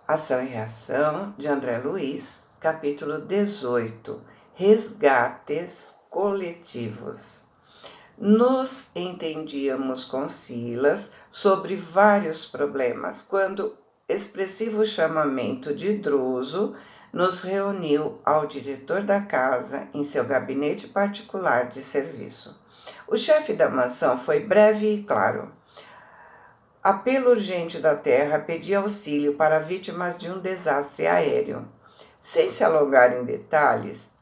Ação e Reação, de André Luiz, capítulo 18, Resgates coletivos. Nos entendíamos com Silas sobre vários problemas, quando expressivo chamamento de Druso nos reuniu ao diretor da casa em seu gabinete particular de serviço. O chefe da mansão foi breve e claro. Apelo urgente da Terra pedia auxílio para vítimas de um desastre aéreo. Sem se alongar em detalhes,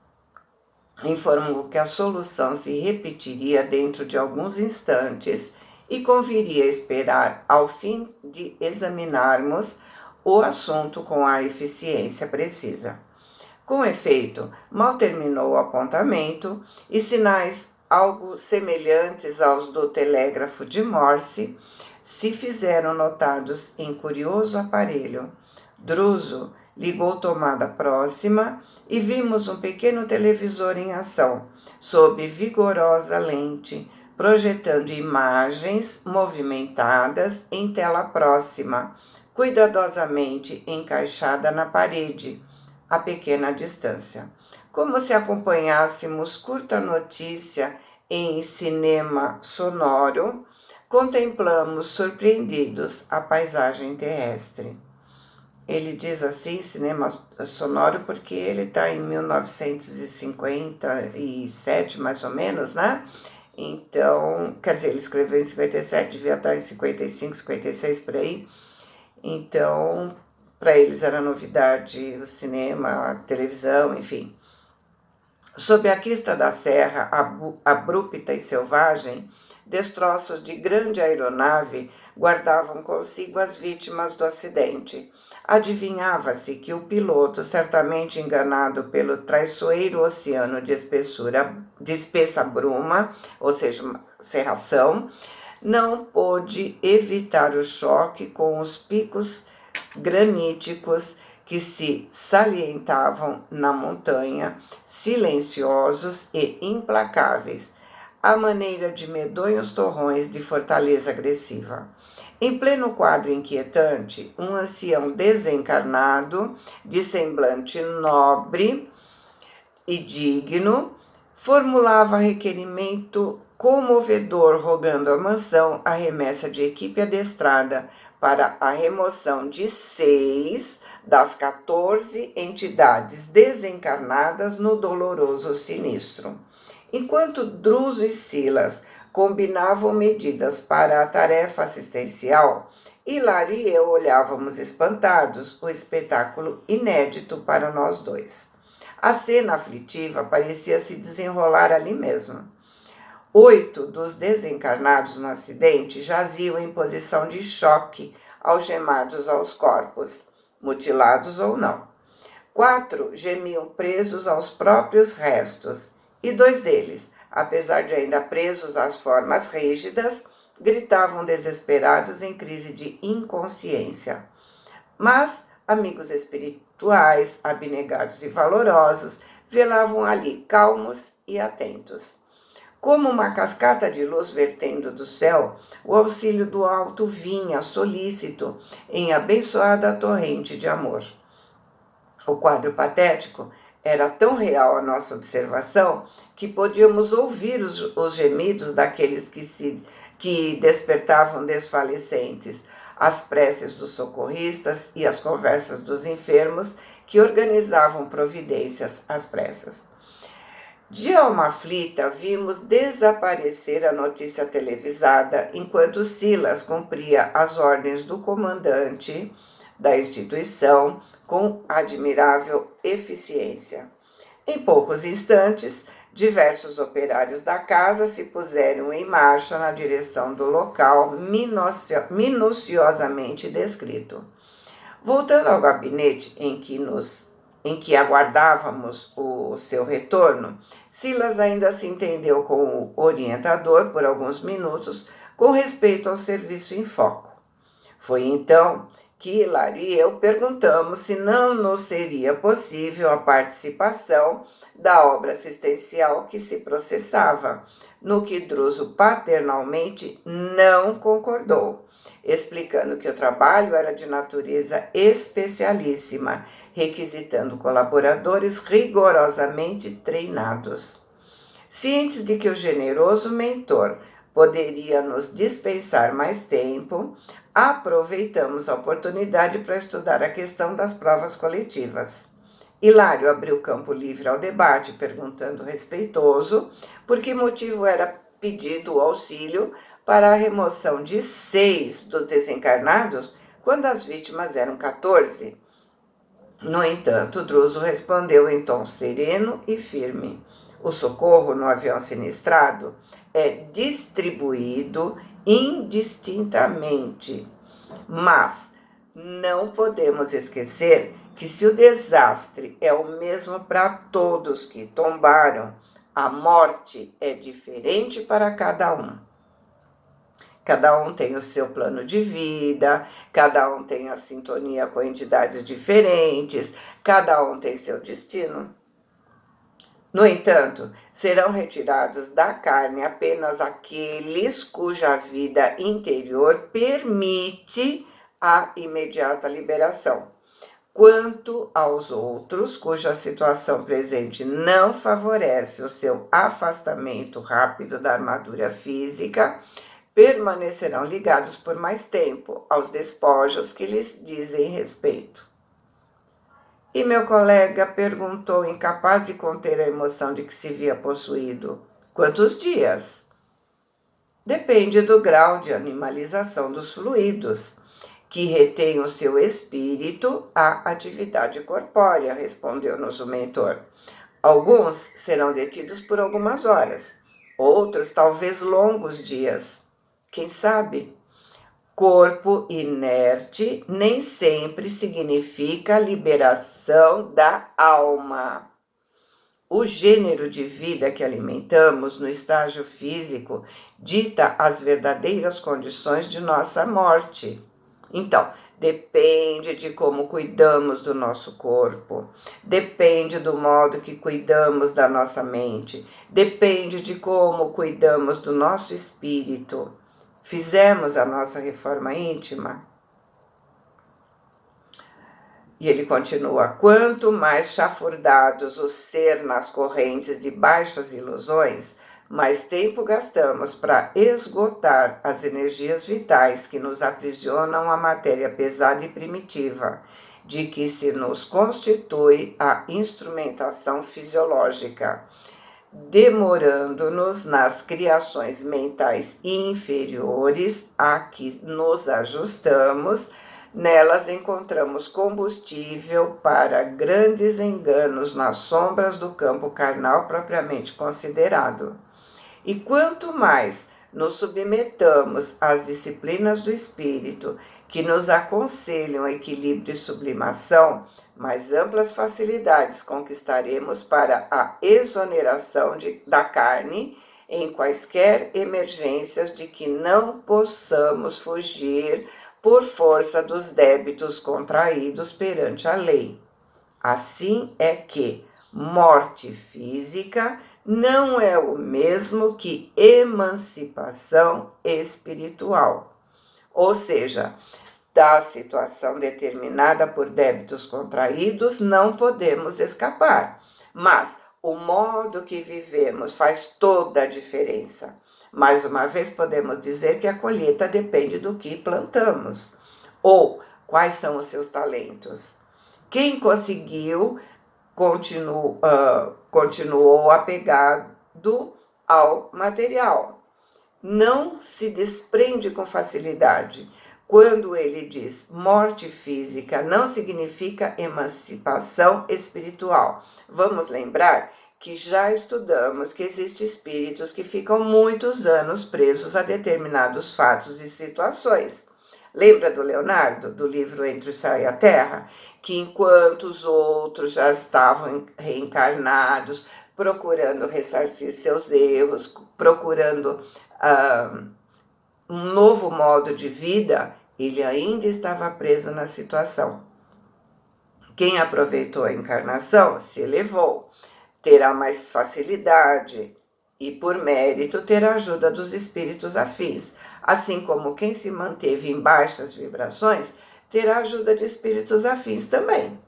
informou que a solução se repetiria dentro de alguns instantes e conviria esperar ao fim de examinarmos o assunto com a eficiência precisa. Com efeito, mal terminou o apontamento e sinais algo semelhantes aos do telégrafo de Morse se fizeram notados em curioso aparelho. Druso ligou tomada próxima e vimos um pequeno televisor em ação, sob vigorosa lente, projetando imagens movimentadas em tela próxima, cuidadosamente encaixada na parede, a pequena distância. Como se acompanhássemos curta notícia em cinema sonoro, contemplamos surpreendidos a paisagem terrestre. Ele diz assim, cinema sonoro, porque ele está em 1957, mais ou menos, né? Então, quer dizer, ele escreveu em 57, devia estar em 55, 56, por aí. Então, para eles era novidade o cinema, a televisão, enfim. Sob a crista da serra abrupta e selvagem, destroços de grande aeronave guardavam consigo as vítimas do acidente. Adivinhava-se que o piloto, certamente enganado pelo traiçoeiro oceano de espessa bruma, ou seja, cerração, não pôde evitar o choque com os picos graníticos que se salientavam na montanha, silenciosos e implacáveis, à maneira de medonhos torrões de fortaleza agressiva. Em pleno quadro inquietante, um ancião desencarnado, de semblante nobre e digno, formulava requerimento comovedor, rogando à mansão a remessa de equipe adestrada para a remoção de 6 das 14 entidades desencarnadas no doloroso sinistro. Enquanto Druso e Silas combinavam medidas para a tarefa assistencial, Hilário e eu olhávamos espantados o espetáculo inédito para nós dois. A cena aflitiva parecia se desenrolar ali mesmo. 8 dos desencarnados no acidente jaziam em posição de choque, algemados aos corpos, mutilados ou não. 4 gemiam presos aos próprios restos, e 2 deles, apesar de ainda presos às formas rígidas, gritavam desesperados em crise de inconsciência. Mas amigos espirituais, abnegados e valorosos, velavam ali calmos e atentos. Como uma cascata de luz vertendo do céu, o auxílio do alto vinha solícito em abençoada torrente de amor. O quadro patético era tão real à nossa observação que podíamos ouvir os gemidos daqueles que despertavam desfalecentes, as preces dos socorristas e as conversas dos enfermos que organizavam providências às pressas. De alma aflita, vimos desaparecer a notícia televisada enquanto Silas cumpria as ordens do comandante da instituição com admirável eficiência. Em poucos instantes, diversos operários da casa se puseram em marcha na direção do local minuciosamente descrito. Voltando ao gabinete em que aguardávamos o seu retorno, Silas ainda se entendeu com o orientador por alguns minutos com respeito ao serviço em foco. Foi então que Hilário e eu perguntamos se não nos seria possível a participação da obra assistencial que se processava, no que Druso paternalmente não concordou, explicando que o trabalho era de natureza especialíssima, requisitando colaboradores rigorosamente treinados. Cientes de que o generoso mentor poderia nos dispensar mais tempo, aproveitamos a oportunidade para estudar a questão das provas coletivas. Hilário abriu campo livre ao debate, perguntando respeitoso por que motivo era pedido o auxílio para a remoção de 6 dos desencarnados, quando as vítimas eram 14. No entanto, Druso respondeu em tom sereno e firme: o socorro no avião sinistrado é distribuído indistintamente, mas não podemos esquecer que se o desastre é o mesmo para todos que tombaram, a morte é diferente para cada um. Cada um tem o seu plano de vida, cada um tem a sintonia com entidades diferentes, cada um tem seu destino. No entanto, serão retirados da carne apenas aqueles cuja vida interior permite a imediata liberação. Quanto aos outros, cuja situação presente não favorece o seu afastamento rápido da armadura física, permanecerão ligados por mais tempo aos despojos que lhes dizem respeito. E meu colega perguntou, incapaz de conter a emoção de que se via possuído: quantos dias? Depende do grau de animalização dos fluidos, que retém o seu espírito à atividade corpórea, respondeu-nos o mentor. Alguns serão detidos por algumas horas, outros talvez longos dias. Quem sabe? Corpo inerte nem sempre significa liberação da alma. O gênero de vida que alimentamos no estágio físico dita as verdadeiras condições de nossa morte. Então, depende de como cuidamos do nosso corpo, depende do modo que cuidamos da nossa mente, depende de como cuidamos do nosso espírito. Fizemos a nossa reforma íntima? E ele continua: quanto mais chafurdados o ser nas correntes de baixas ilusões, mais tempo gastamos para esgotar as energias vitais que nos aprisionam à matéria pesada e primitiva, de que se nos constitui a instrumentação fisiológica, demorando-nos nas criações mentais inferiores a que nos ajustamos. Nelas encontramos combustível para grandes enganos nas sombras do campo carnal propriamente considerado. E quanto mais nos submetamos às disciplinas do espírito, que nos aconselham equilíbrio e sublimação, mais amplas facilidades conquistaremos para a exoneração da carne em quaisquer emergências de que não possamos fugir por força dos débitos contraídos perante a lei. Assim é que morte física não é o mesmo que emancipação espiritual. Ou seja, da situação determinada por débitos contraídos não podemos escapar, mas o modo que vivemos faz toda a diferença. Mais uma vez podemos dizer que a colheita depende do que plantamos, ou quais são os seus talentos. Quem conseguiu continuou apegado ao material. Não se desprende com facilidade. Quando ele diz morte física, não significa emancipação espiritual. Vamos lembrar que já estudamos que existem espíritos que ficam muitos anos presos a determinados fatos e situações. Lembra do Leonardo, do livro Entre o Céu e a Terra? Que enquanto os outros já estavam reencarnados, procurando ressarcir seus erros, procurando um novo modo de vida, ele ainda estava preso na situação. Quem aproveitou a encarnação se elevou, terá mais facilidade e, por mérito, terá ajuda dos espíritos afins. Assim como quem se manteve em baixas vibrações terá ajuda de espíritos afins também.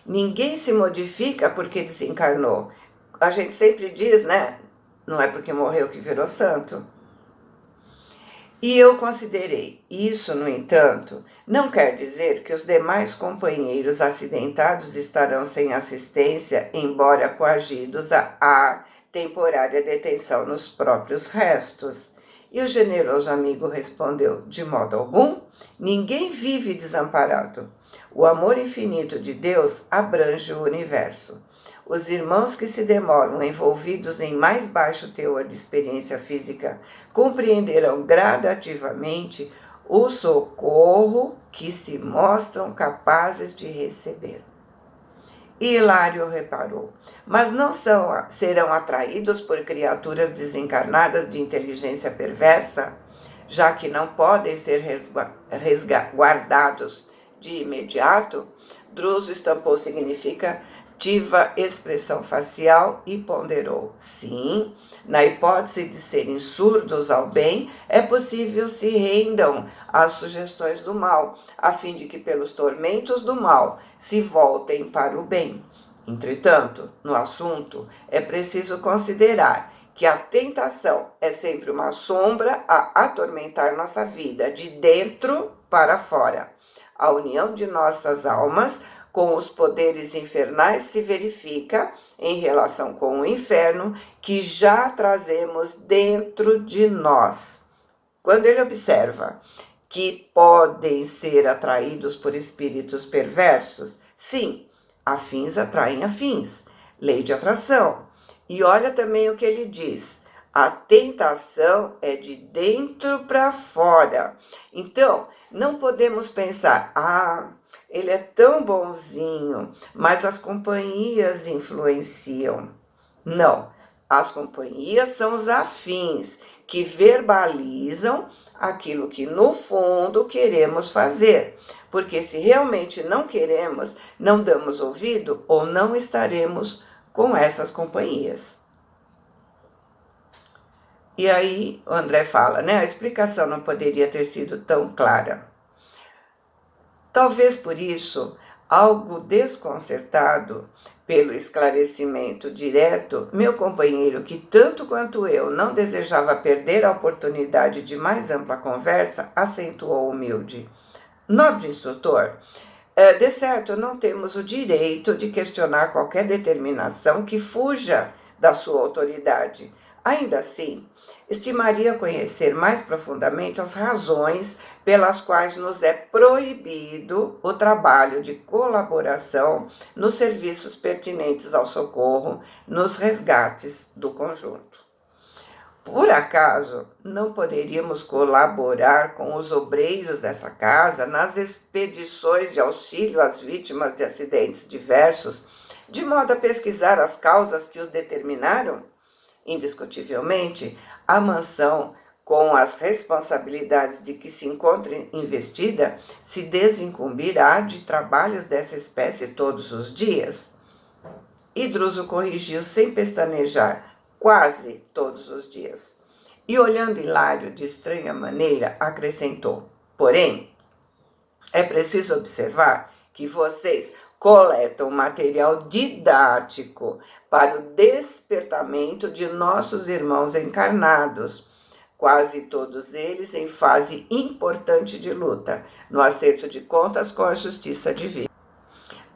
Ninguém se modifica porque desencarnou. A gente sempre diz, né? Não é porque morreu que virou santo. E eu considerei isso, no entanto, não quer dizer que os demais companheiros acidentados estarão sem assistência, embora coagidos a temporária detenção nos próprios restos. E o generoso amigo respondeu: de modo algum, ninguém vive desamparado. O amor infinito de Deus abrange o universo. Os irmãos que se demoram envolvidos em mais baixo teor de experiência física compreenderão gradativamente o socorro que se mostram capazes de receber. E Hilário reparou, mas não serão atraídos por criaturas desencarnadas de inteligência perversa, já que não podem ser resguardados de imediato? Druso estampou significativa expressão facial e ponderou: sim, na hipótese de serem surdos ao bem, é possível se rendam às sugestões do mal, a fim de que pelos tormentos do mal se voltem para o bem. Entretanto, no assunto, é preciso considerar que a tentação é sempre uma sombra a atormentar nossa vida, de dentro para fora. A união de nossas almas com os poderes infernais se verifica em relação com o inferno que já trazemos dentro de nós. Quando ele observa que podem ser atraídos por espíritos perversos, sim, afins atraem afins, lei de atração. E olha também o que ele diz: a tentação é de dentro para fora. Então, não podemos pensar, ele é tão bonzinho, mas as companhias influenciam. Não, as companhias são os afins, que verbalizam aquilo que no fundo queremos fazer. Porque se realmente não queremos, não damos ouvido ou não estaremos com essas companhias. E aí o André fala, né? A explicação não poderia ter sido tão clara. Talvez por isso, algo desconcertado pelo esclarecimento direto, meu companheiro, que tanto quanto eu não desejava perder a oportunidade de mais ampla conversa, acentuou humilde: nobre instrutor, de certo não temos o direito de questionar qualquer determinação que fuja da sua autoridade. Ainda assim, estimaria conhecer mais profundamente as razões pelas quais nos é proibido o trabalho de colaboração nos serviços pertinentes ao socorro, nos resgates do conjunto. Por acaso, não poderíamos colaborar com os obreiros dessa casa nas expedições de auxílio às vítimas de acidentes diversos, de modo a pesquisar as causas que os determinaram? Indiscutivelmente, a mansão, com as responsabilidades de que se encontra investida, se desincumbirá de trabalhos dessa espécie todos os dias. E Druso corrigiu sem pestanejar: quase todos os dias. E olhando Hilário de estranha maneira, acrescentou: porém, é preciso observar que vocês coletam material didático para o despertamento de nossos irmãos encarnados, quase todos eles em fase importante de luta, no acerto de contas com a justiça divina.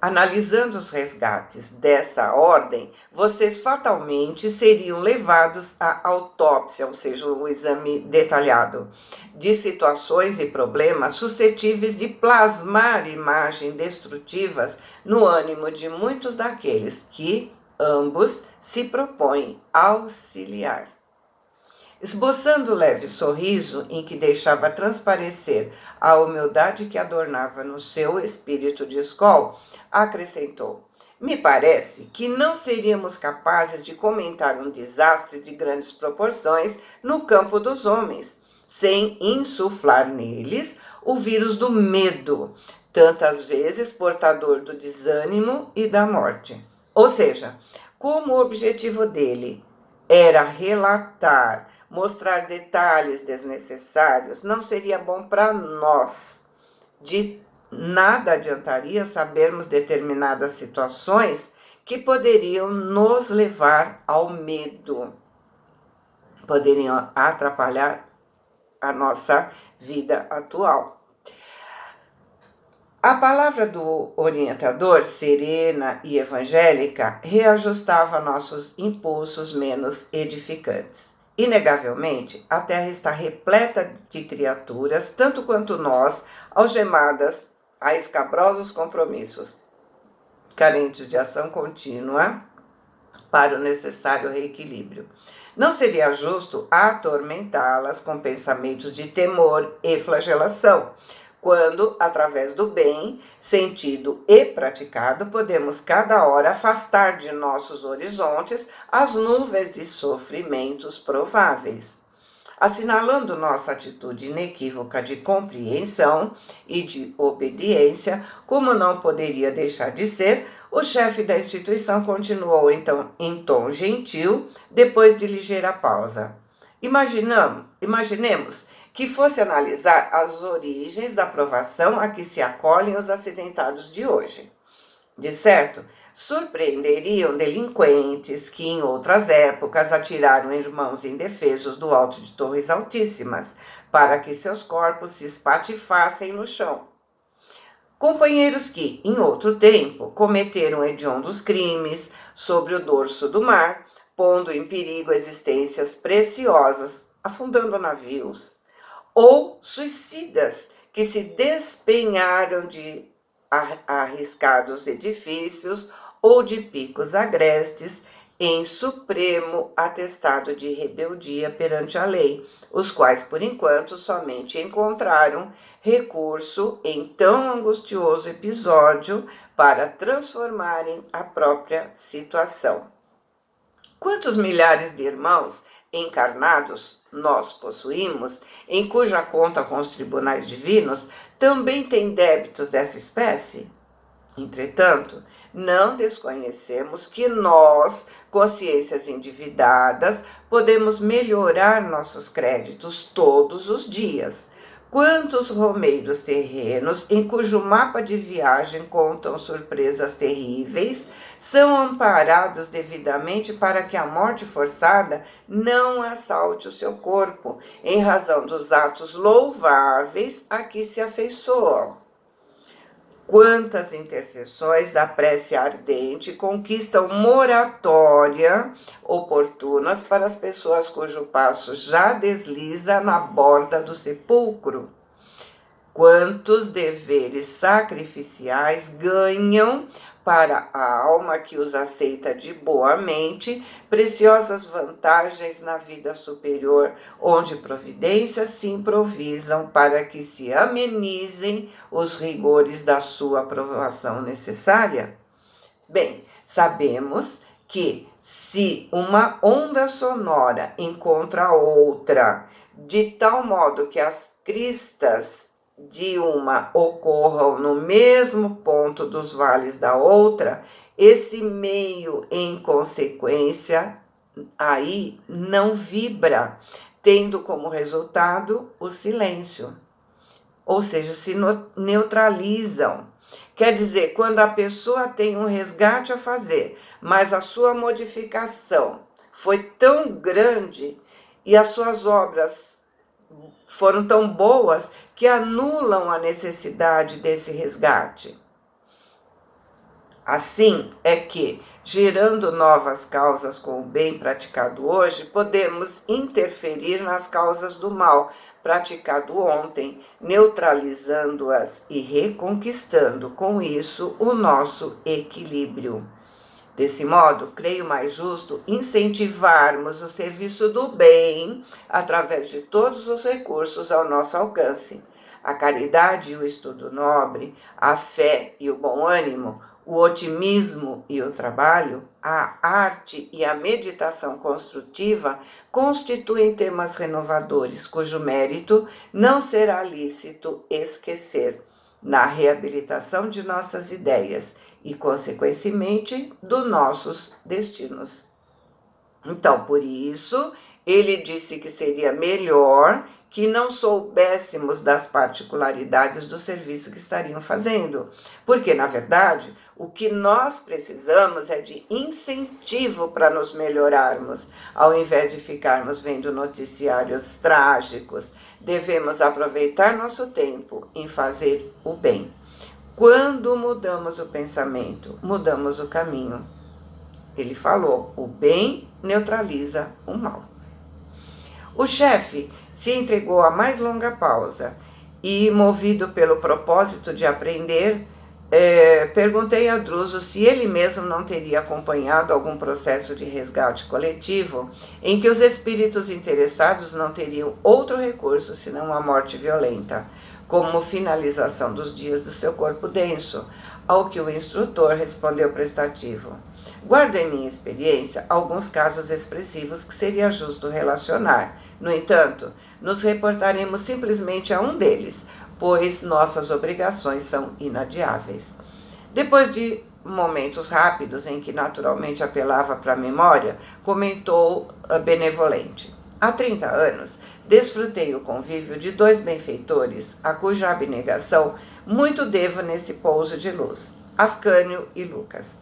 Analisando os resgates dessa ordem, vocês fatalmente seriam levados à autópsia, ou seja, o exame detalhado, de situações e problemas suscetíveis de plasmar imagens destrutivas no ânimo de muitos daqueles que ambos se propõem auxiliar. Esboçando leve sorriso em que deixava transparecer a humildade que adornava no seu espírito de escol, acrescentou: me parece que não seríamos capazes de comentar um desastre de grandes proporções no campo dos homens, sem insuflar neles o vírus do medo, tantas vezes portador do desânimo e da morte. Ou seja, como o objetivo dele era relatar, mostrar detalhes desnecessários, não seria bom para nós. De nada adiantaria sabermos determinadas situações que poderiam nos levar ao medo, poderiam atrapalhar a nossa vida atual. A palavra do orientador, serena e evangélica, reajustava nossos impulsos menos edificantes. Inegavelmente, a Terra está repleta de criaturas, tanto quanto nós, algemadas a escabrosos compromissos, carentes de ação contínua para o necessário reequilíbrio. Não seria justo atormentá-las com pensamentos de temor e flagelação, quando, através do bem, sentido e praticado, podemos cada hora afastar de nossos horizontes as nuvens de sofrimentos prováveis. Assinalando nossa atitude inequívoca de compreensão e de obediência, como não poderia deixar de ser, o chefe da instituição continuou então em tom gentil, depois de ligeira pausa. Imaginemos que fosse analisar as origens da provação a que se acolhem os acidentados de hoje. De certo, surpreenderiam delinquentes que em outras épocas atiraram irmãos indefesos do alto de torres altíssimas, para que seus corpos se espatifassem no chão. Companheiros que, em outro tempo, cometeram hediondos crimes sobre o dorso do mar, pondo em perigo existências preciosas, afundando navios, ou suicidas que se despenharam de arriscados edifícios ou de picos agrestes em supremo atestado de rebeldia perante a lei, os quais, por enquanto, somente encontraram recurso em tão angustioso episódio para transformarem a própria situação. Quantos milhares de irmãos encarnados nós possuímos, em cuja conta com os tribunais divinos também tem débitos dessa espécie? Entretanto, não desconhecemos que nós, consciências endividadas, podemos melhorar nossos créditos todos os dias. Quantos romeiros terrenos, em cujo mapa de viagem contam surpresas terríveis, são amparados devidamente para que a morte forçada não assalte o seu corpo, em razão dos atos louváveis a que se afeiçoam? Quantas intercessões da prece ardente conquistam moratória oportunas para as pessoas cujo passo já desliza na borda do sepulcro? Quantos deveres sacrificiais ganham para a alma que os aceita de boa mente preciosas vantagens na vida superior, onde providências se improvisam para que se amenizem os rigores da sua aprovação necessária? Bem, sabemos que se uma onda sonora encontra outra, de tal modo que as cristas de uma ocorram no mesmo ponto dos vales da outra, esse meio, em consequência, aí não vibra, tendo como resultado o silêncio. Ou seja, se neutralizam. Quer dizer, quando a pessoa tem um resgate a fazer, mas a sua modificação foi tão grande e as suas obras foram tão boas que anulam a necessidade desse resgate. Assim é que, gerando novas causas com o bem praticado hoje, podemos interferir nas causas do mal praticado ontem, neutralizando-as e reconquistando com isso o nosso equilíbrio. Desse modo, creio mais justo incentivarmos o serviço do bem através de todos os recursos ao nosso alcance, a caridade e o estudo nobre, a fé e o bom ânimo, o otimismo e o trabalho, a arte e a meditação construtiva constituem temas renovadores, cujo mérito não será lícito esquecer na reabilitação de nossas ideias e, consequentemente, dos nossos destinos. Então, por isso, ele disse que seria melhor que não soubéssemos das particularidades do serviço que estariam fazendo, porque, na verdade, o que nós precisamos é de incentivo para nos melhorarmos, ao invés de ficarmos vendo noticiários trágicos. Devemos aproveitar nosso tempo em fazer o bem. Quando mudamos o pensamento, mudamos o caminho. Ele falou, o bem neutraliza o mal. O chefe se entregou à mais longa pausa e, movido pelo propósito de aprender, perguntei a Druso se ele mesmo não teria acompanhado algum processo de resgate coletivo em que os espíritos interessados não teriam outro recurso senão a morte violenta, como finalização dos dias do seu corpo denso, ao que o instrutor respondeu prestativo. Guardo em minha experiência alguns casos expressivos que seria justo relacionar. No entanto, nos reportaremos simplesmente a um deles, pois nossas obrigações são inadiáveis. Depois de momentos rápidos em que naturalmente apelava para a memória, comentou benevolente. Há 30 anos, desfrutei o convívio de 2 benfeitores, a cuja abnegação muito devo nesse pouso de luz, Ascânio e Lucas.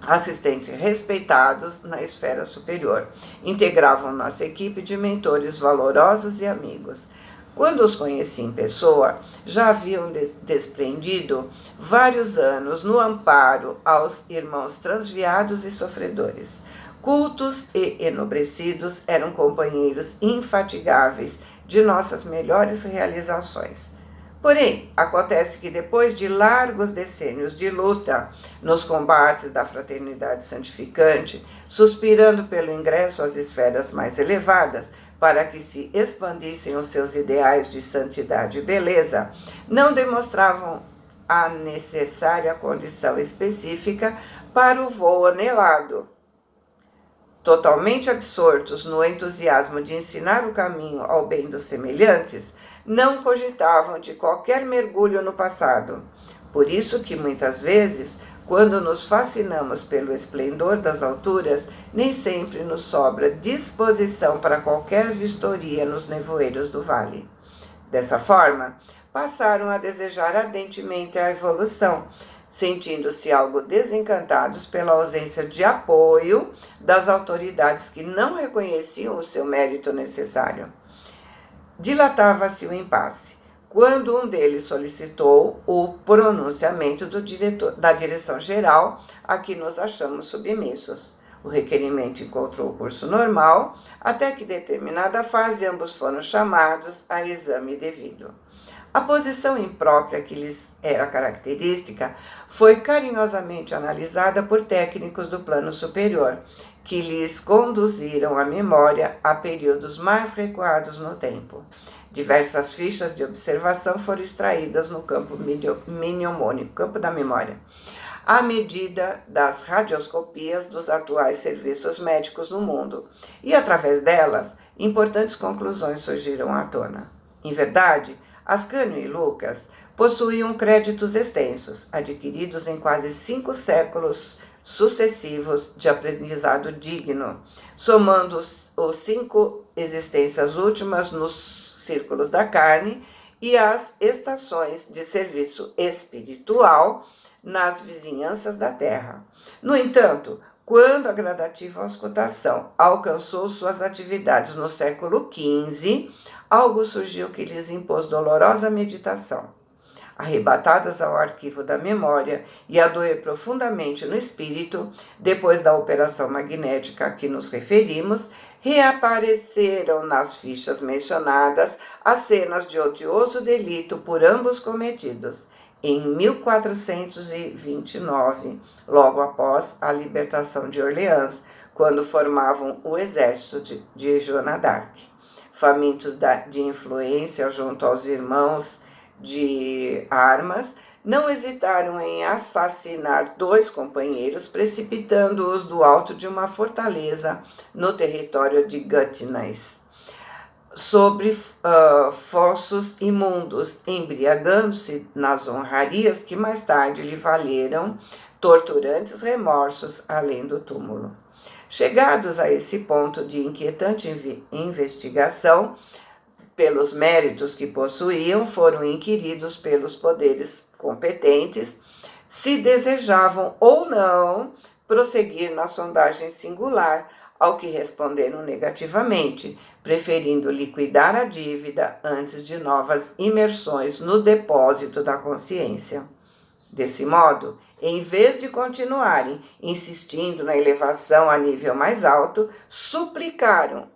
Assistentes respeitados na esfera superior, integravam nossa equipe de mentores valorosos e amigos. Quando os conheci em pessoa, já haviam desprendido vários anos no amparo aos irmãos transviados e sofredores. Cultos e enobrecidos, eram companheiros infatigáveis de nossas melhores realizações. Porém, acontece que depois de largos decênios de luta nos combates da fraternidade santificante, suspirando pelo ingresso às esferas mais elevadas, para que se expandissem os seus ideais de santidade e beleza, não demonstravam a necessária condição específica para o voo anelado. Totalmente absortos no entusiasmo de ensinar o caminho ao bem dos semelhantes, não cogitavam de qualquer mergulho no passado. Por isso que muitas vezes, quando nos fascinamos pelo esplendor das alturas, nem sempre nos sobra disposição para qualquer vistoria nos nevoeiros do vale. Dessa forma, passaram a desejar ardentemente a evolução, sentindo-se algo desencantados pela ausência de apoio das autoridades que não reconheciam o seu mérito necessário. Dilatava-se o impasse, quando um deles solicitou o pronunciamento da direção-geral a que nos achamos submissos. O requerimento encontrou o curso normal, até que, em determinada fase, ambos foram chamados a exame devido. A posição imprópria que lhes era característica foi carinhosamente analisada por técnicos do plano superior, que lhes conduziram a memória a períodos mais recuados no tempo. Diversas fichas de observação foram extraídas no campo mnemônico, campo da memória, à medida das radioscopias dos atuais serviços médicos no mundo, e através delas, importantes conclusões surgiram à tona. Em verdade, Ascânio e Lucas possuíam créditos extensos, adquiridos em quase 5 séculos sucessivos de aprendizado digno, somando os 5 existências últimas nos círculos da carne e as estações de serviço espiritual nas vizinhanças da terra. No entanto, quando a gradativa auscultação alcançou suas atividades no século XV, algo surgiu que lhes impôs dolorosa meditação. Arrebatadas ao arquivo da memória e a doer profundamente no espírito, depois da operação magnética a que nos referimos, reapareceram nas fichas mencionadas as cenas de odioso delito por ambos cometidos, em 1429, logo após a libertação de Orleans, quando formavam o exército de Joana d'Arc. famintos de influência junto aos irmãos de armas, não hesitaram em assassinar 2 companheiros, precipitando-os do alto de uma fortaleza no território de Gâtinais, sobre fossos imundos, embriagando-se nas honrarias que mais tarde lhe valeram torturantes remorsos além do túmulo. Chegados a esse ponto de inquietante investigação, pelos méritos que possuíam, foram inquiridos pelos poderes competentes se desejavam ou não prosseguir na sondagem singular, ao que responderam negativamente, preferindo liquidar a dívida antes de novas imersões no depósito da consciência. Desse modo, em vez de continuarem insistindo na elevação a nível mais alto, suplicaram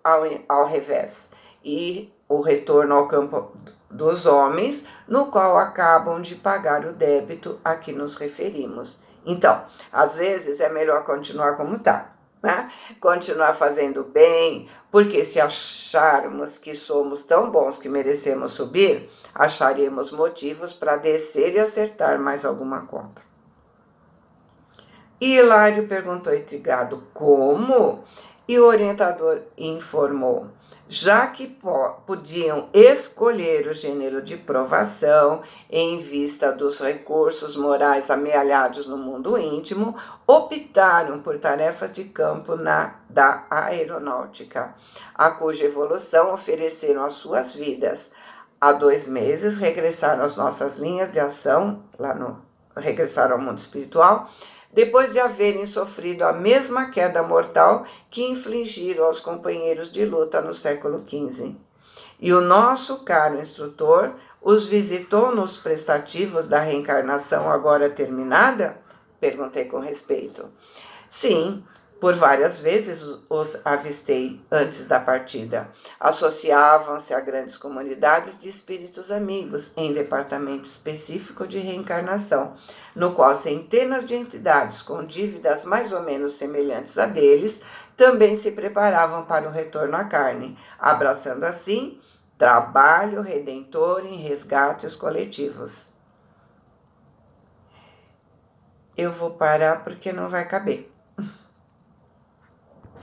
ao revés e o retorno ao campo dos homens, no qual acabam de pagar o débito a que nos referimos. Então, às vezes é melhor continuar como está, né? Continuar fazendo bem, porque se acharmos que somos tão bons que merecemos subir, acharemos motivos para descer e acertar mais alguma conta. E Hilário perguntou intrigado como, e o orientador informou: já que podiam escolher o gênero de provação em vista dos recursos morais amealhados no mundo íntimo, optaram por tarefas de campo da aeronáutica, a cuja evolução ofereceram as suas vidas. Há 2 meses regressaram às nossas linhas de ação, regressaram ao mundo espiritual, depois de haverem sofrido a mesma queda mortal que infligiram aos companheiros de luta no século XV. E o nosso caro instrutor os visitou nos prestativos da reencarnação agora terminada? Perguntei com respeito. Sim, por várias vezes os avistei antes da partida. Associavam-se a grandes comunidades de espíritos amigos em departamento específico de reencarnação, no qual centenas de entidades com dívidas mais ou menos semelhantes a deles também se preparavam para o retorno à carne, abraçando assim trabalho redentor em resgates coletivos. Eu vou parar porque não vai caber.